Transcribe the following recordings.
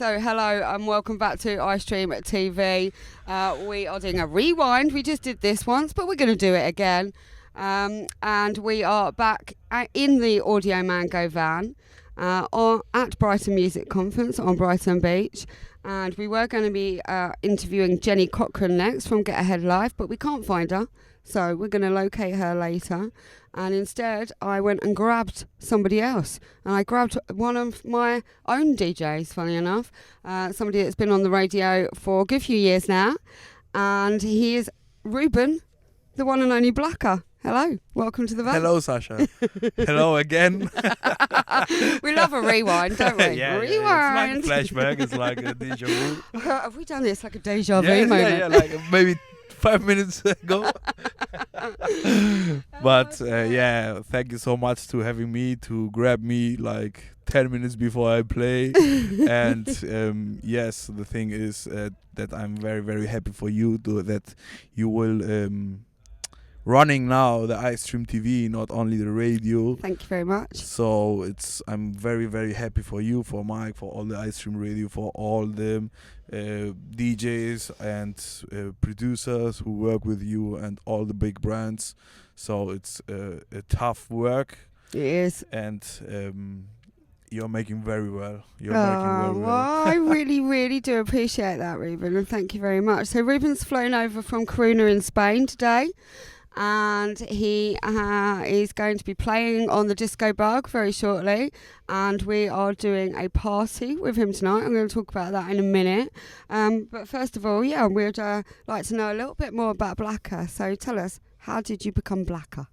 So hello and welcome back to Istreem TV. We are doing a rewind. We just did this once, but we're going to do it again. And we are back in the Audio Mango van at Brighton Music Conference on Brighton Beach. And we were going to be interviewing Jenny Cochran next from Get Ahead Live, but we can't find her. So we're going to locate her later. And instead, I went and grabbed somebody else. And I grabbed one of my own DJs, funny enough. Somebody that's been on the radio for a good few years now. And he is Ruben, the one and only Blvckr. Hello, welcome to the van. Hello, Sasha. Hello again. We love a rewind, don't we? Yeah, rewind. It's like a flashback. It's like a deja vu. Have we done this like a deja vu moment? Yeah, like maybe 5 minutes ago. But thank you so much to having me, to grab me like 10 minutes before I play. And yes, the thing is that I'm very, very happy for you that you will running now the Istreem TV, not only the radio. Thank you very much. So I'm very, very happy for you, for Mike, for all the Istreem Radio, for all the DJs and producers who work with you and all the big brands. So it's a tough work. It is. And you're making very well. You're making very well. I really, really do appreciate that, Ruben, and thank you very much. So Ruben's flown over from Coruna in Spain today. And he is going to be playing on the Disco Bug very shortly, and we are doing a party with him tonight. I'm going to talk about that in a minute, but first of all, we'd like to know a little bit more about Blvckr. So tell us, how did you become Blvckr?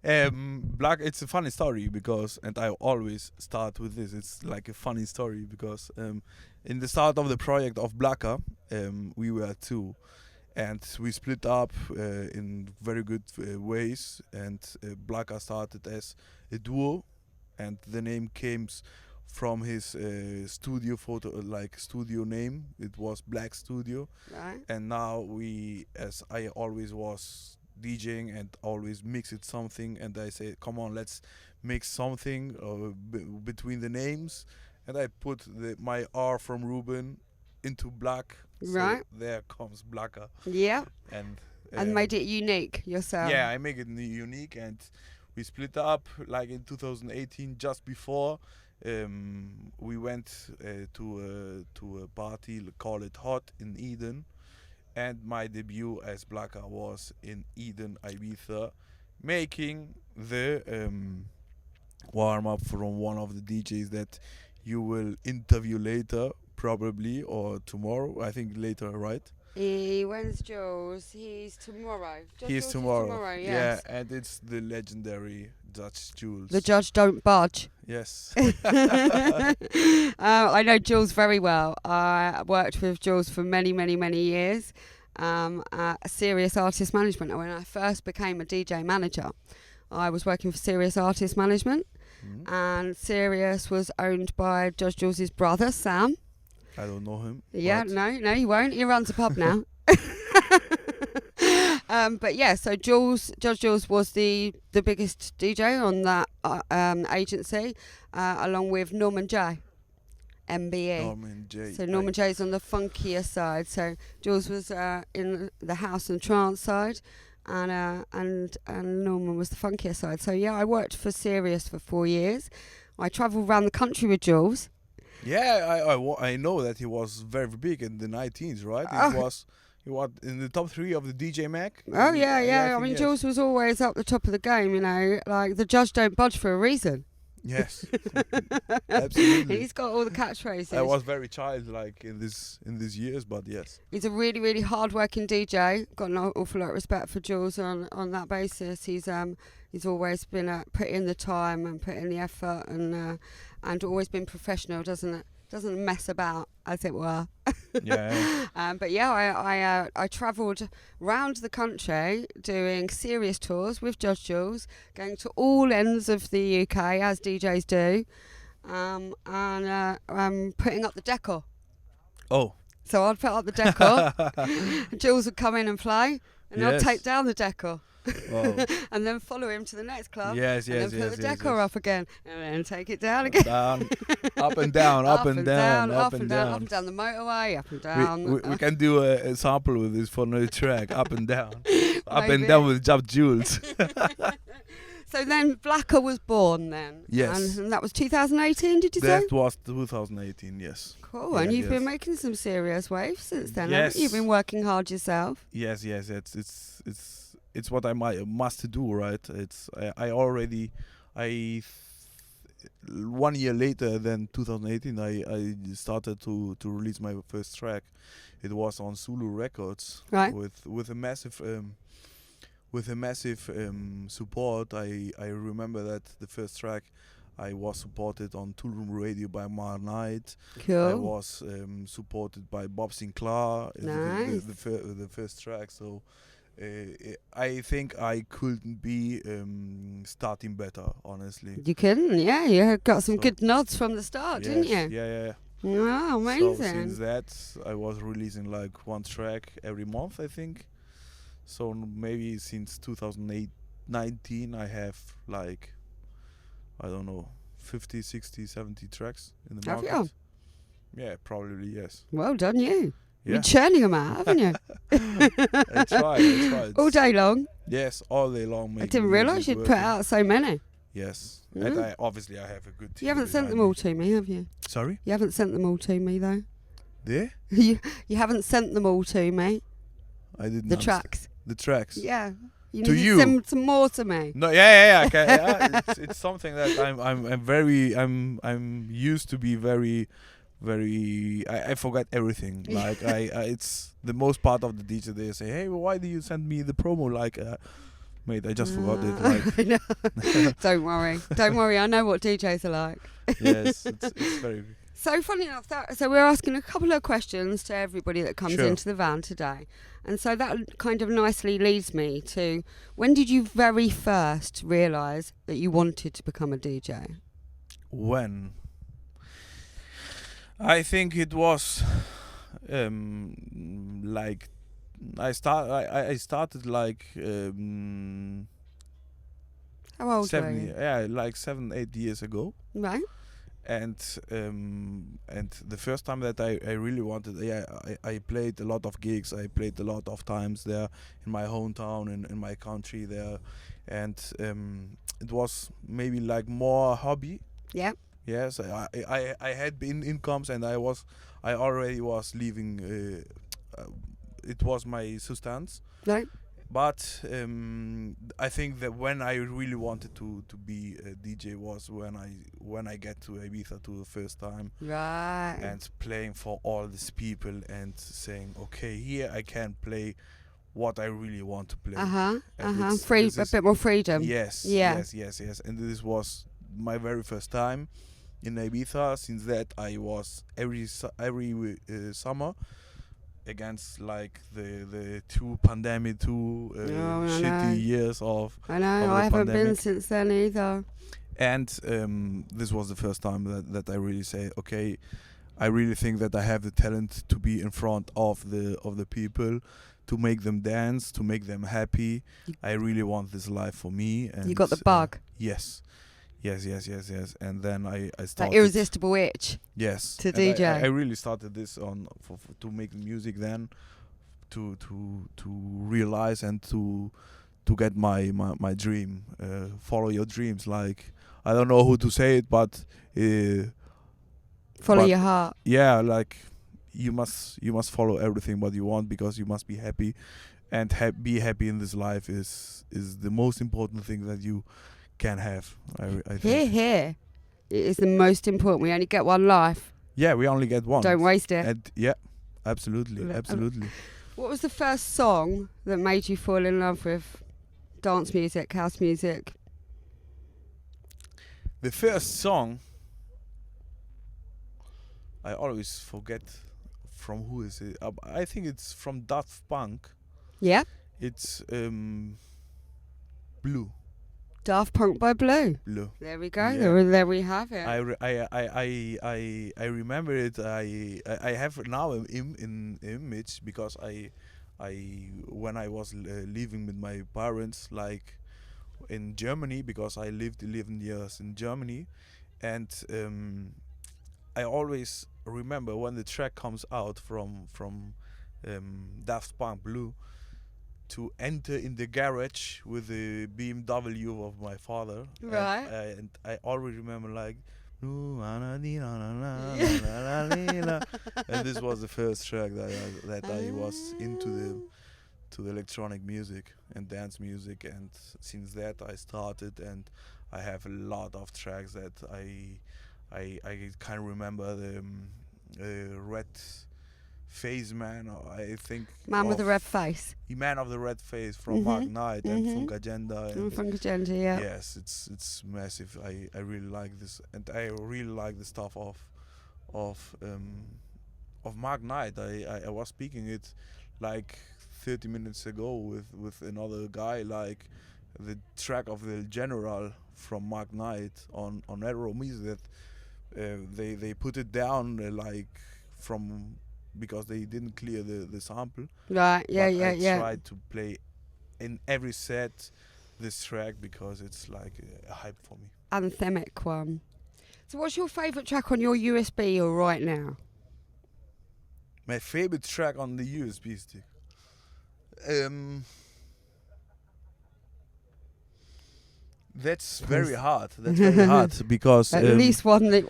Blvckr, it's a funny story because, and I always start with this, it's like a funny story because in the start of the project of Blvckr, we were two. And we split up in very good ways, and Blvckr started as a duo, and the name came from his studio studio name. It was Black Studio, right. And now as I always was DJing and always mixed something, and I say, come on, let's mix something between the names, and I put my R from Ruben into Black. Right. So there comes Blvckr. Yeah. And made it unique yourself. Yeah, I make it unique, and we split up like in 2018. Just before, we went to a party, call it Hot in Eden, and my debut as Blvckr was in Eden, Ibiza, making the warm up from one of the DJs that you will interview later. Probably, or tomorrow. I think later, right? When's Jules? He's tomorrow. He's tomorrow. Yes. Yeah, and it's the legendary Judge Jules. The Judge Don't Budge. Yes. I know Jules very well. I worked with Jules for many, many, many years. Serious Artist Management. When I first became a DJ manager, I was working for Serious Artist Management. Mm-hmm. And Serious was owned by Judge Jules' brother, Sam. I don't know him. Yeah, no, you won't. He runs a pub now. But yeah, so Judge Jules was the biggest DJ on that agency, along with Norman J, MBE. Norman J. So Norman J's on the funkier side. So Jules was in the house and trance side, and Norman was the funkier side. So yeah, I worked for Sirius for 4 years. I travelled around the country with Jules. Yeah, I know that he was very big in the 19s, right? He was in the top 3 of the DJ Mag. Oh yeah. I mean, yes. Jules was always up the top of the game, you know. Like the Judge Don't Budge for a reason. Yes, absolutely. He's got all the catchphrases. I was very childlike in these years, but yes. He's a really, really hard-working DJ. Got an awful lot of respect for Jules on that basis. He's always been put in the time and put in the effort and always been professional, doesn't mess about, as it were. Yeah. But yeah, I travelled round the country doing serious tours with Judge Jules, going to all ends of the UK as DJs do, and putting up the decor. Oh. So I'd put up the decor, Jules would come in and play, and I'd take down the decor. Wow. And then follow him to the next club. Yes, And yes, then put yes, the yes, decor yes. up again. And then take it down again. Down, up and down, up and down, up and down. Up and down the motorway, up and We, down. we can do a sample with this for another track. Up and down, up and Maybe. down with Jab Jules. So then Blvckr was born then. Yes. And that was 2018, did you say? That was 2018. Yes. Cool. Yeah, And you've been yes. making some serious waves since then. Yes. Haven't you? You've been working hard yourself. Yes, yes. It's what I must do, right? I already 1 year later than 2018 I started to release my first track. It was on Zulu Records, Right. with a massive support. I remember that the first track I was supported on Blvckr Radio by Mar Knight. Cool. I was supported by Bob Sinclair. Nice. The first track. So I think I couldn't be starting better, honestly. You couldn't, yeah. You had got some So- good nods from the start, didn't Yes, you? Yeah. Wow, So amazing. since that, I was releasing like one track every month, I think. So maybe since 2019, I have like, I don't know, 50, 60, 70 tracks in the Have market. you? Yeah, probably, yes. Well done, you. Yeah. You're churning them out, haven't you? I tried. All day long. Yes, all day long. I making didn't realise music, you'd put working. out so many. Yes. Mm. And I obviously have a good team. You haven't sent behind them me. all to me, have you? Sorry? You haven't sent them all to me, though. There? you haven't sent them all to me. I didn't The understand. tracks. The tracks. Yeah. You To need you? to send some more to me. No, yeah. Okay, yeah. It's something that I'm used to be very. I forget everything. Like it's the most part of the DJ. They say, "Hey, why do you send me the promo?" Like, mate, I just forgot it. Like, I know. Don't worry. I know what DJs are like. yes, it's very. So funny enough, so we're asking a couple of questions to everybody that comes Sure. into the van today, and so that kind of nicely leads me to, when did you very first realise that you wanted to become a DJ? When? I think it was like I started like How old were 7 you? like 7-8 years ago. Right. And the first time that I really wanted, I played a lot of gigs. I played a lot of times there in my hometown and in my country there, and it was maybe like more hobby. Yeah. Yes, I had been incomes, and I already was leaving. It was my substance. Right. But I think that when I really wanted to be a DJ was when I get to Ibiza to the first time, Right. and playing for all these people and saying, okay, here I can play what I really want to play. And A bit more freedom. Yes, Yeah. yes. And this was my very first time in Ibiza. Since that, I was every summer against like the two shitty years of. I know. of the I haven't been pandemic. since then either. And this was the first time that I really say, okay, I really think that I have the talent to be in front of the people, to make them dance, to make them happy. I really want this life for me. And You got the bug. Yes. And then I That started. irresistible itch. Yes. to And DJ. I really started this on to make music then, to realize and to get my dream. Follow your dreams. Like, I don't know who to say it, but Follow but your heart. yeah, like you must follow everything what you want, because you must be happy, and be happy in this life is the most important thing that you can have. I think. Here. It is the most important. We only get one life. Yeah, we only get one. Don't waste it. And yeah, absolutely. What was the first song that made you fall in love with dance music, house music? The first song, I always forget from who is it. I think it's from Blvckr. Yeah. It's Blue. Daft Punk by Blue. Blue. There we go. Yeah. There we have it. I remember it. I have now an image, because when I was living with my parents, like in Germany, because I lived 11 years in Germany, and I always remember when the track comes out from Daft Punk Blue, to enter in the garage with the BMW of my father. Right. And I already remember like, and this was the first track that I was into the electronic music and dance music, and since that I started, and I have a lot of tracks that I can't remember the Red Face Man, or I think Man with the red face. Man of the Red Face from Mark Knight and Funk Agenda. And Funk Agenda, yeah. Yes, it's massive. I really like this, and I really like the stuff of Mark Knight. I was speaking it like 30 minutes ago with another guy, like the track of the General from Mark Knight on Arrow Music, that they put it down like from, because they didn't clear the sample. Right, yeah, but yeah. I tried to play in every set this track because it's like a hype for me. Anthemic one. So what's your favourite track on your USB or right now? My favorite track on the USB stick. That's very hard. That's very hard because At least one that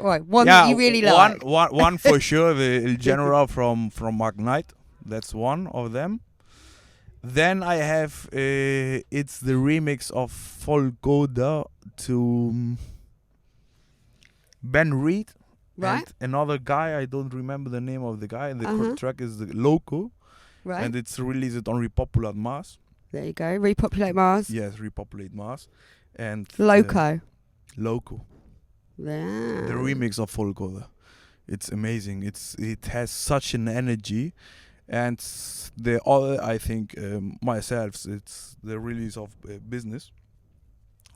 you really like. One for sure. The General from Mark Knight. That's one of them. Then I have it's the remix of Volgoda to Ben Reed. Right. And another guy, I don't remember the name of the guy. And the track is the Loco. Right. And it's released on Repopulate Mars. There you go. Repopulate Mars. Yes, Repopulate Mars. And Loco. Loco. Yeah. The remix of Volgoda. It's amazing. It has such an energy. And the other, I think, myself, it's the release of Business.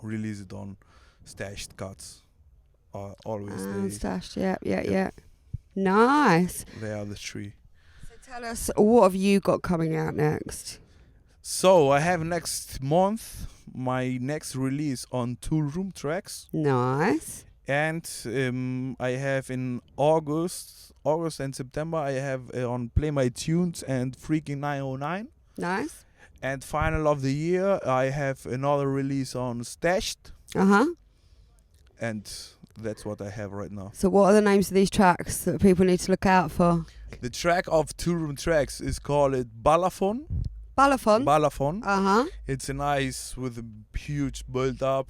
Release it on Stashed Cuts. Always Stashed, yeah. Nice. They are the three. So tell us, what have you got coming out next? So I have next month my next release on Tool Room Tracks. Nice. And I have in August and September, I have on Play My Tunes and Freaking 909. Nice. And final of the year, I have another release on Stashed. And that's what I have right now. So what are the names of these tracks that people need to look out for? The track of Tool Room Tracks is called Balafon. Balafon. It's a nice with a huge build up.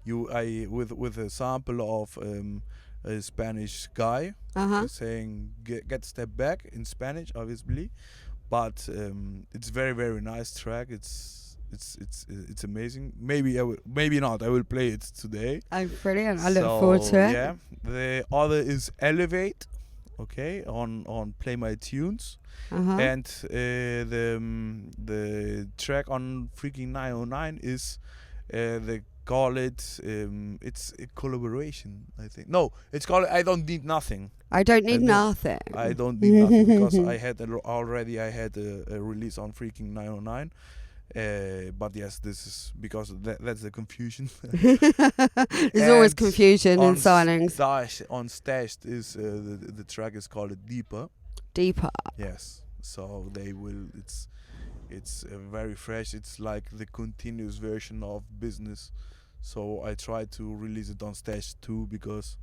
With a sample of a Spanish guy saying get step back in Spanish, obviously, but it's very, very nice track. It's amazing. Maybe not. I will play it today. Oh, brilliant! I look forward to it. Yeah. The other is Elevate. Okay, on Play My Tunes. And the track on Freaking 909 is they call it it's a collaboration, I think. No, it's called I Don't Need Nothing. I don't need nothing. I don't need nothing because I had a release on Freaking 909. But yes, this is because that's the confusion. There's always confusion in signings. On Stashed is the track is called Deeper. Yes. So they will. It's very fresh. It's like the continuous version of Business. So I tried to release it on Stashed too because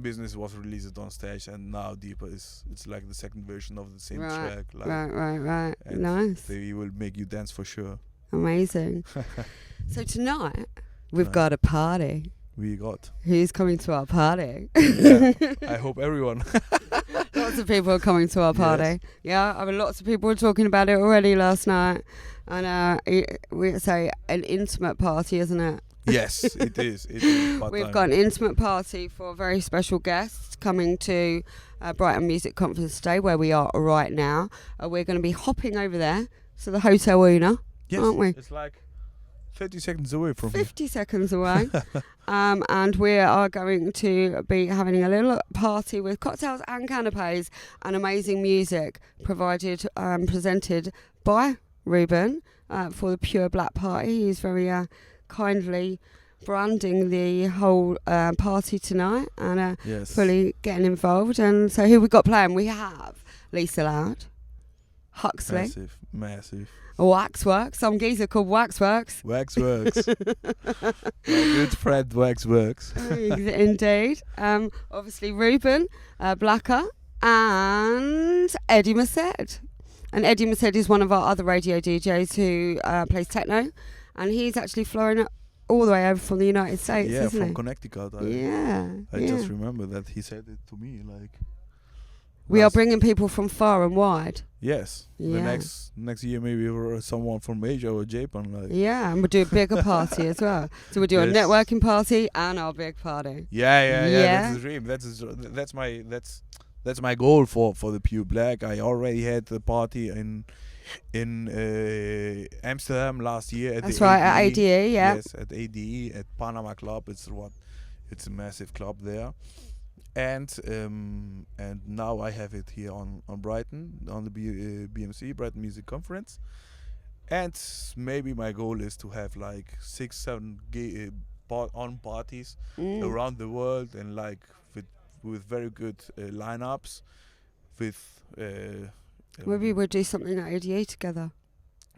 Business was released on Stashed, and now Deeper it's like the second version of the same track. Like, right. Nice. They will make you dance for sure. Amazing. So tonight we've got a party. Who's coming to our party? Yeah, I hope everyone. Lots of people are coming to our party. Yes. Yeah, I mean, lots of people were talking about it already last night. And we say an intimate party, isn't it? Yes, it is. We've got an intimate party for a very special guest coming to Brighton Music Conference today, where we are right now. We're going to be hopping over there to the Hotel Una, aren't we? It's like 30 seconds away from 50 seconds away. And we are going to be having a little party with cocktails and canapes and amazing music provided presented by Ruben, for the Pure Black Party. He's very kindly branding the whole party tonight and Yes. fully getting involved. And so who we got playing? We have Lisa Loud, Huxley, Massive. Waxworks. Some geezer called Waxworks. Waxworks. My good friend Waxworks. Indeed. Obviously Ruben, Blvckr, and Eddie Merced. And Eddie Merced is one of our other radio DJs who plays techno, and he's actually flying all the way over from the United States, Yeah, isn't from he? Connecticut. I just remember that he said it to me. Like, we are bringing people from far and wide. Yes. Yeah. The next year maybe someone from Asia or Japan. Like. Yeah, and we'll do a bigger party as well. So we'll do a networking party and our big party. Yeah. That's the dream. That's my goal for the Pure Black. I already had the party in Amsterdam last year at That's the right, ADE. at ADE, yeah. Yes, at ADE, at Panama Club. It's a massive club there. And now I have it here on Brighton, on the BMC, Brighton Music Conference. And maybe my goal is to have like 6-7 parties around the world, and like with very good lineups. Maybe we'll do something at ADE together.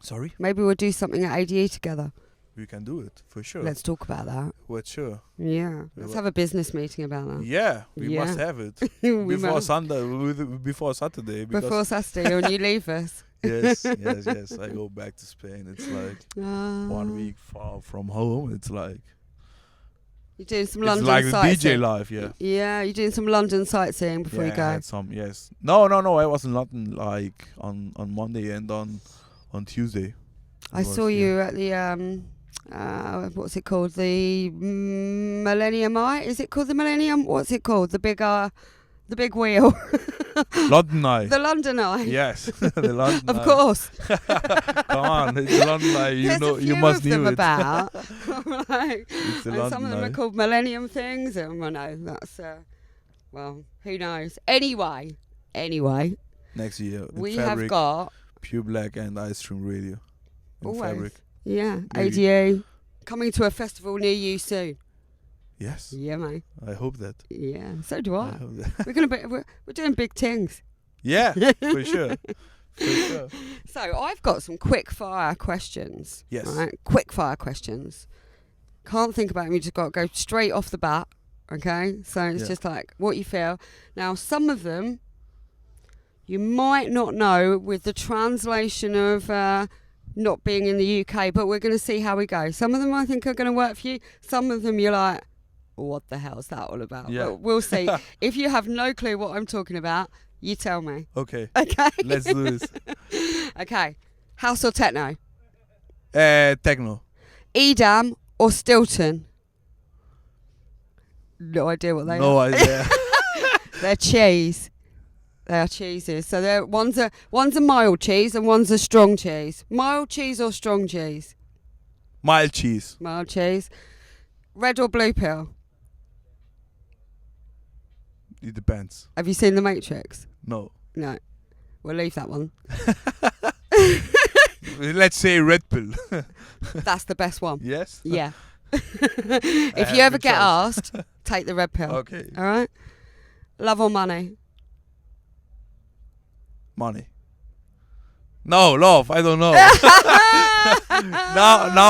Sorry? Maybe we'll do something at ADE together. We can do it, for sure. Let's talk about that. Well, sure. Yeah. Let's have a business meeting about that. Yeah, we must have it. Before Saturday. Before Saturday, when you leave us. Yes. I go back to Spain. It's like 1 week far from home. It's like... You're doing some London sightseeing. It's like sightseeing. DJ life, yeah. Yeah, you're doing some London sightseeing before you go. I had some, yes. No, I was in London like on Monday and on Tuesday. I saw you at the what's it called? The Millennium Eye? Is it called the Millennium? What's it called? The big wheel. London Eye. The London Eye. Yes, the London Eye. Of course. Come on, it's the London Eye. You must know it. About. Like, it's the and London some of them Eye. are called Millennium things. And well, no, that's well, who knows? Anyway, next year we Fabric, have got Pure Black and Istreem Radio. In Fabric. Yeah, Maybe. ADA coming to a festival near you soon. Yes. Yeah, mate. I hope that. Yeah, so do I. hope that. We're doing big things. Yeah, for sure. For sure. So I've got some quick fire questions. Yes. Right? Quick fire questions. Can't think about them. You just got to go straight off the bat. Okay. So it's just like what you feel. Now, some of them you might not know with the translation of not being in the UK, but we're going to see how we go. Some of them I think are going to work for you. Some of them you're like, what the hell's that all about? Yeah. But we'll see. If you have no clue what I'm talking about, you tell me. Okay. Okay. Let's do this. Okay. House or techno? Techno. Edam or Stilton? No idea what they are. No idea. They're cheese. They are cheeses. So one's a mild cheese and one's a strong cheese. Mild cheese or strong cheese? Mild cheese. Mild cheese. Red or blue pill? It depends. Have you seen The Matrix? No. No. We'll leave that one. Let's say red pill. That's the best one. Yes? Yeah. If you ever get asked, take the red pill. Okay. All right? Love or money? Money. No, love. I don't know. now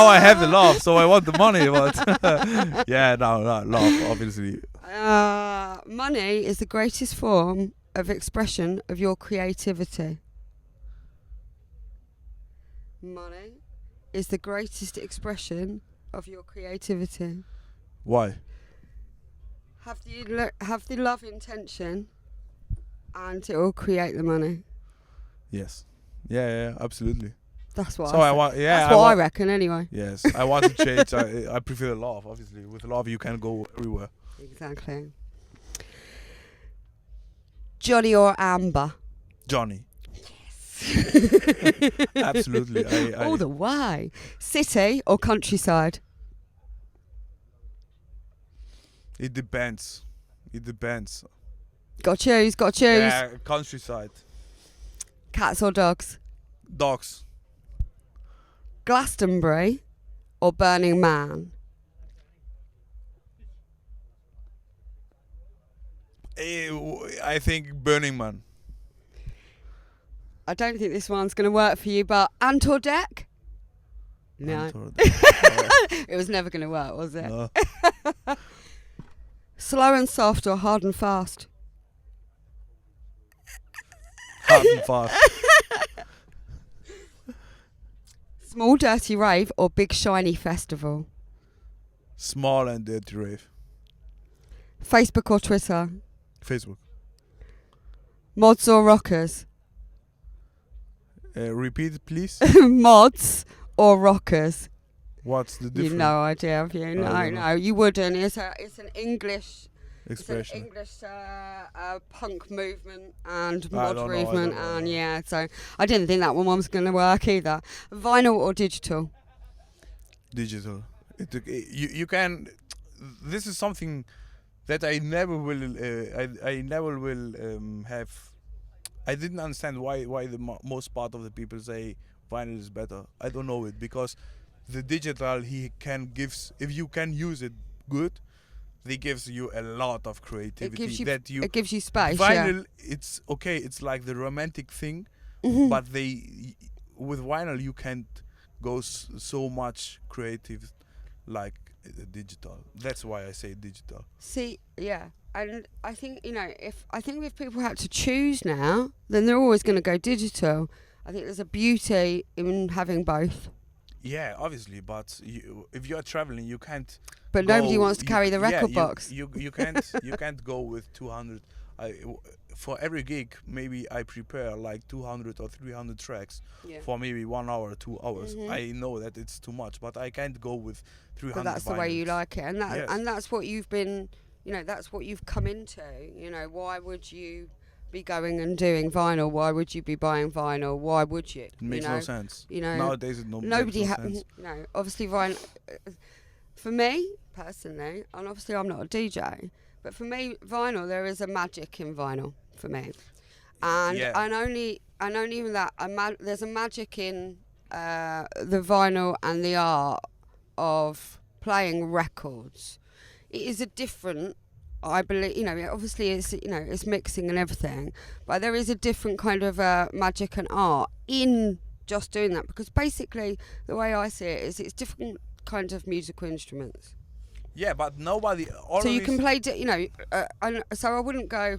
I have the love, so I want the money. But no, love, obviously. Money is the greatest form of expression of your creativity. Money is the greatest expression of your creativity. Why? Have the love intention, and it will create the money. Yes. Yeah, absolutely. That's what. So I want. Yeah, that's what I reckon, anyway. Yes, I want to change. I prefer love. Obviously, with love you can go everywhere. Exactly. Johnny or Amber? Johnny. Absolutely. All the way. City or countryside? It depends. Got to choose. Yeah, countryside. Cats or dogs? Dogs. Glastonbury or Burning Man? I think Burning Man. I don't think this one's going to work for you, but Antor Deck? No. It was never going to work, was it? No. Slow and soft or hard and fast? Hard and fast. Small dirty rave or big shiny festival? Small and dirty rave. Facebook or Twitter? Facebook. Mods or rockers? Repeat, please. Mods or rockers? What's the difference? You've no idea, have you? No, you wouldn't. It's an English expression. It's an English punk movement and I mod don't know, movement, I don't know. and yeah. So I didn't think that one was going to work either. Vinyl or digital? Digital. You can. This is something that I never will. I never will have. I didn't understand why the most part of the people say vinyl is better. I don't know it, because the digital he can gives, if you can use it good, they gives you a lot of creativity. It gives you space. Vinyl, it's okay. It's like the romantic thing, but with vinyl you can't go so much creative like digital. That's why I say digital. See, yeah. And I think, if people had to choose now, then they're always going to go digital. I think there's a beauty in having both. Yeah, obviously, but if you're traveling, you can't. But nobody wants to carry the record box. You can't go with 200. For every gig, maybe I prepare like 200 or 300 tracks for maybe 1 hour, 2 hours. I know that it's too much, but I can't go with 300. But that's vinyls. the way you like it, and Yes. that's what you've been. That's what you've come into. Why would you be going and doing vinyl? Why would you be buying vinyl? Why would you? It makes no sense. Nowadays it Nobody makes no sense. Obviously vinyl. For me personally, and obviously I'm not a DJ, but for me vinyl, there is a magic in vinyl for me, and only even that. There's a magic in the vinyl and the art of playing records. It is a different, I believe, obviously it's mixing and everything, but there is a different kind of magic and art in just doing that, because basically the way I see it is it's different kinds of musical instruments. Yeah, but nobody always. So you can play, so I wouldn't go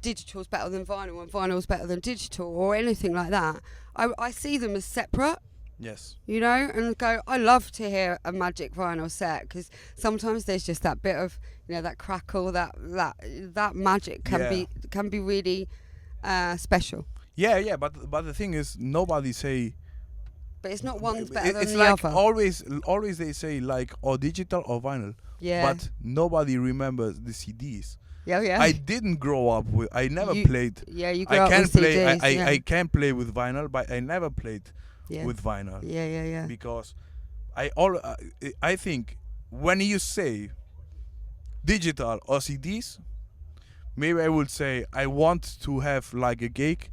digital's better than vinyl and vinyl's better than digital or anything like that. I see them as separate. Yes. And go, I love to hear a magic vinyl set, because sometimes there's just that bit of, that crackle, that magic can be really special. Yeah, but the thing is, nobody say. But it's not one's better than it's the like other. always they say like or digital or vinyl. Yeah. But nobody remembers the CDs. Yeah. I didn't grow up with. I never played. Yeah, you grew up with CDs. I can play with vinyl, but I never played with vinyl. Yeah. Because I think when you say digital or CDs, maybe I would say I want to have like a gig,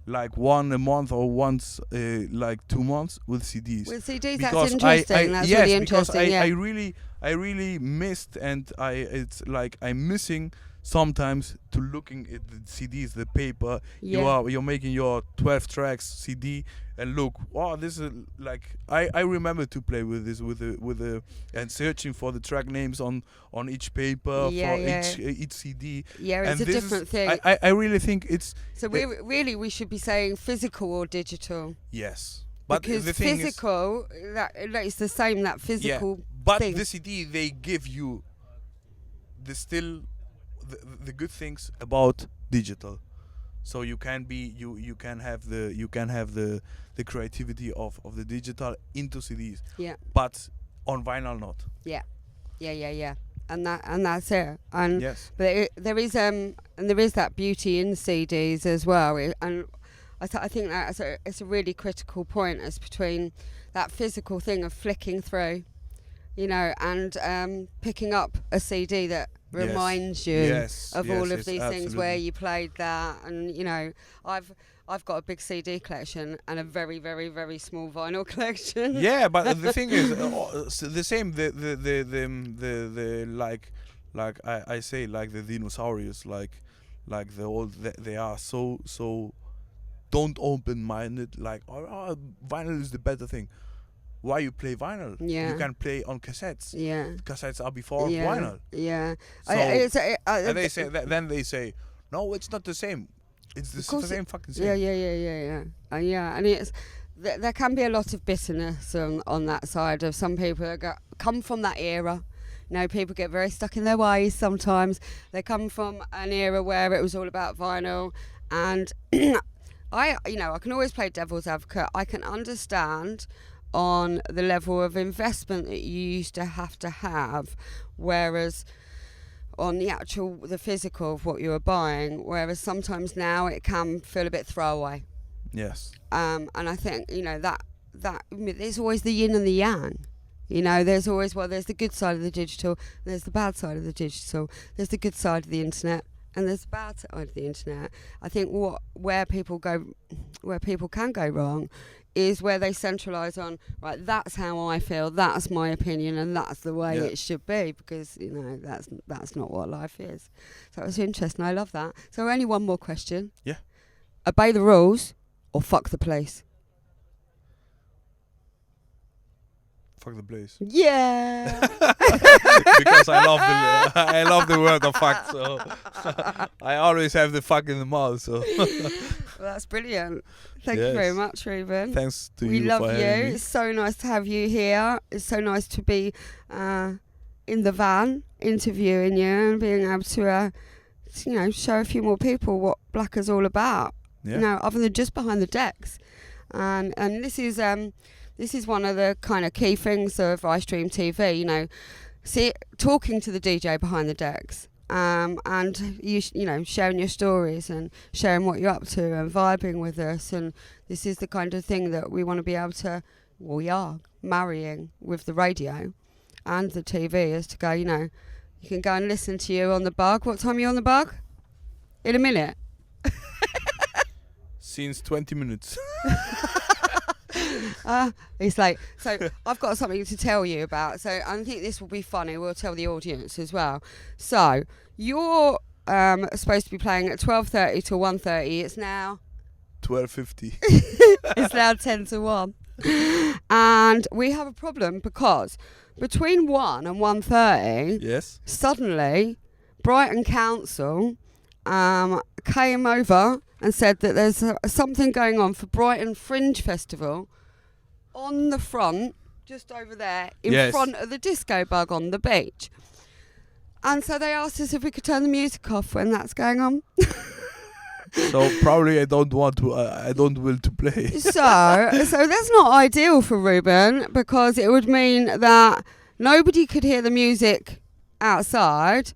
like one a month or once like 2 months with CDs. With CDs, because that's interesting. That's really interesting. Because I really missed, and it's like I'm missing sometimes to looking at the CDs, the paper. You're making your 12 tracks CD, and look, wow, this is like I remember to play with this with the and searching for the track names on each paper for each CD. Yeah, it's and a different thing. I really think it's so we should be saying physical or digital. Yes, but because the thing physical is, that it's the same, that physical. Yeah, but thing. the CD they give you the good things about digital, so you can have the creativity of the digital into CDs. Yeah. But on vinyl not. Yeah. And that's it. And yes. But there is that beauty in CDs as well. And I think that it's a really critical point as between that physical thing of flicking through, and picking up a CD that reminds you of all of these things where you played that. And I've I've got a big CD collection and a very, very, very small vinyl collection. Yeah, but the thing is, the same. The like I say, like the dinosaurs, like the old. They are so don't open-minded. Like, vinyl is the better thing. Why you play vinyl? Yeah. You can play on cassettes. Yeah. Cassettes are before Yeah. vinyl. Yeah. So, and they say then they say, no, it's not the same. It's the same fucking thing. Yeah, and it's there can be a lot of bitterness on that side of some people that come from that era. You know, people get very stuck in their ways sometimes. They come from an era where it was all about vinyl, and I can always play devil's advocate. I can understand on the level of investment that you used to have, whereas on the physical of what you were buying, whereas sometimes now it can feel a bit throwaway. Yes. And I think, that there's always the yin and the yang. There's always, there's the good side of the digital, there's the bad side of the digital, there's the good side of the internet, and there's the bad side of the internet. I think where people can go wrong is where they centralise on, right, that's how I feel, that's my opinion, and that's the way it should be, because, that's not what life is. So it was interesting, I love that. So only one more question. Yeah. Obey the rules or fuck the place? Fuck the place. Yeah. Because I love the word of fuck, so I always have the fuck in the mouth, so. Well, that's brilliant. Thank you very much, Ruben. Thanks to we you love for you. having me. It's so nice to have you here. It's so nice to be in the van interviewing you and being able to, show a few more people what Blvckr's all about. Yeah. Other than just behind the decks. And this is one of the kind of key things of Istreem TV. Talking to the DJ behind the decks. And you sharing your stories and sharing what you're up to and vibing with us, and this is the kind of thing that we want to be able to, we are marrying with the radio and the TV, is to go, you can go and listen to you on the bug. What time are you on the bug? In a minute. Since 20 minutes. It's like, so I've got something to tell you about, so I think this will be funny. We'll tell the audience as well. So you're supposed to be playing at 12:30 till 1:30. It's now 12:50. It's now 10 to 1, and we have a problem because between 1 and 1:30, yes, suddenly Brighton Council came over and said that there's something going on for Brighton Fringe Festival on the front, just over there, in front of the disco bug on the beach. And so they asked us if we could turn the music off when that's going on. So probably I don't will to play. So that's not ideal for Ruben, because it would mean that nobody could hear the music outside,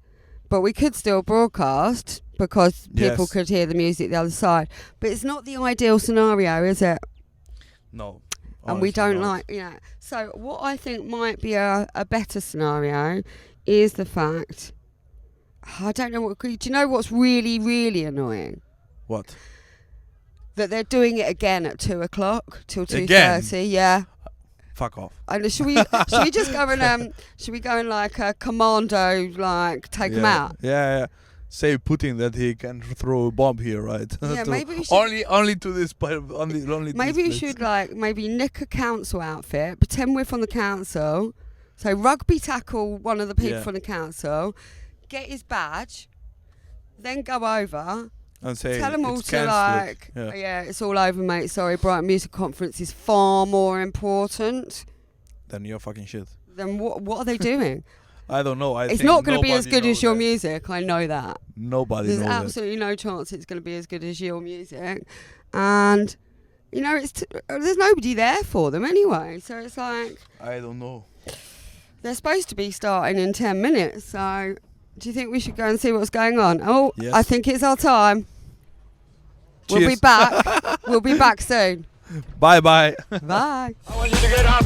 but we could still broadcast, because people could hear the music the other side. But it's not the ideal scenario, is it? No. And we don't like, So what I think might be a better scenario is the fact, I don't know, do you know what's really, really annoying? What? That they're doing it again at 2 o'clock till 2:30. Yeah. Fuck off. And should we just go and should we go and like a commando, like take them out? Yeah. Say Putin that he can throw a bomb here, right? Yeah, maybe we should, only to this only. Maybe you should maybe nick a council outfit, pretend we're from the council, so rugby tackle one of the people from the council, get his badge, then go over. And say, tell them all to cancelled. it's all over, mate. Sorry, Brighton Music Conference is far more important than your fucking shit. Then what are they doing? I don't know. It's not going to be as good as your music. I know that. Nobody knows that. There's absolutely no chance it's going to be as good as your music. And, there's nobody there for them anyway. So it's like, I don't know. They're supposed to be starting in 10 minutes. So do you think we should go and see what's going on? Oh, yes. I think it's our time. Cheers. We'll be back. We'll be back soon. Bye. Bye. I want you to get up.